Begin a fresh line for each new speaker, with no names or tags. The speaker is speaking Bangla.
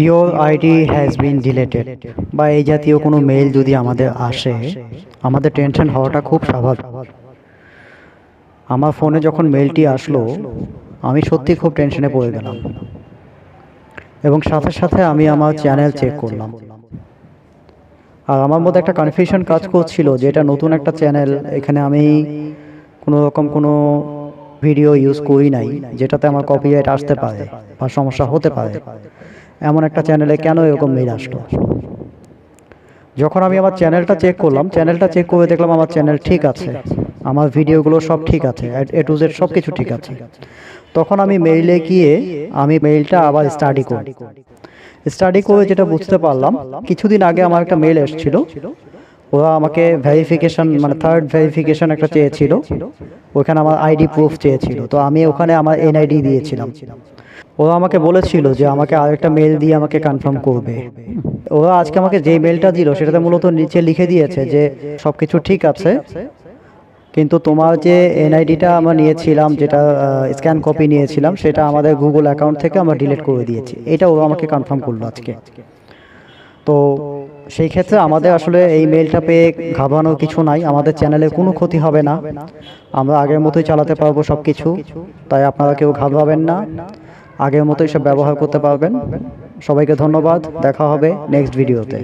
Your ID has been deleted বা এই জাতীয় কোনো মেইল যদি আমাদের আসে, আমাদের টেনশন হওয়াটা খুব স্বাভাবিক। আমার ফোনে যখন মেইলটি আসলো, আমি সত্যি খুব টেনশনে পড়ে গেলাম এবং সাথে সাথে আমি আমার চ্যানেল চেক করলাম। আর আমার মধ্যে একটা কনফিউশন কাজ করছিল যে এটা নতুন একটা চ্যানেল, এখানে আমি কোনো রকম কোনো ভিডিও ইউজ করি নাই যেটাতে আমার কপিরাইট আসতে পারে বা সমস্যা হতে পারে। এমন একটা চ্যানেলে কেন এরকম মেইল আসলো? যখন আমি আমার চ্যানেলটা চেক করলাম, চ্যানেলটা চেক করে দেখলাম আমার চ্যানেল ঠিক আছে, আমার ভিডিওগুলো সব ঠিক আছে, এ টু জেড সব কিছু ঠিক আছে। তখন আমি মেইলে গিয়ে আমি মেইলটা আবার স্টাডি করে যেটা বুঝতে পারলাম, কিছুদিন আগে আমার একটা মেইল এসেছিল, ওরা আমাকে ভেরিফিকেশন মানে থার্ড ভেরিফিকেশন একটা চেয়েছিল, ওখানে আমার আইডি প্রুফ চেয়েছিল। তো আমি ওখানে আমার এনআইডি দিয়েছিলাম। ওরা আমাকে বলেছিল যে আমাকে আরেকটা মেল দিয়ে আমাকে কনফার্ম করবে। ওরা আজকে আমাকে যে মেলটা দিল সেটাতে মূলত নিচে লিখে দিয়েছে যে সব কিছু ঠিক আছে, কিন্তু তোমার যে এনআইডিটা আমরা নিয়েছিলাম, যেটা স্ক্যান কপি নিয়েছিলাম, সেটা আমাদের গুগল অ্যাকাউন্ট থেকে আমরা ডিলিট করে দিয়েছি। এটা ওরা আমাকে কনফার্ম করলো আজকে। তো সেই ক্ষেত্রে আমাদের আসলে এই মেলটা পেয়ে ঘাবড়ানোর কিছু নাই, আমাদের চ্যানেলের কোনো ক্ষতি হবে না, আমরা আগের মতোই চালাতে পারবো সব কিছু। তাই আপনারা কেউ ঘাবড়াবেন না, আগের মতোই সব ব্যবহার করতে পারবেন। সবাইকে ধন্যবাদ, দেখা হবে নেক্সট ভিডিওতে।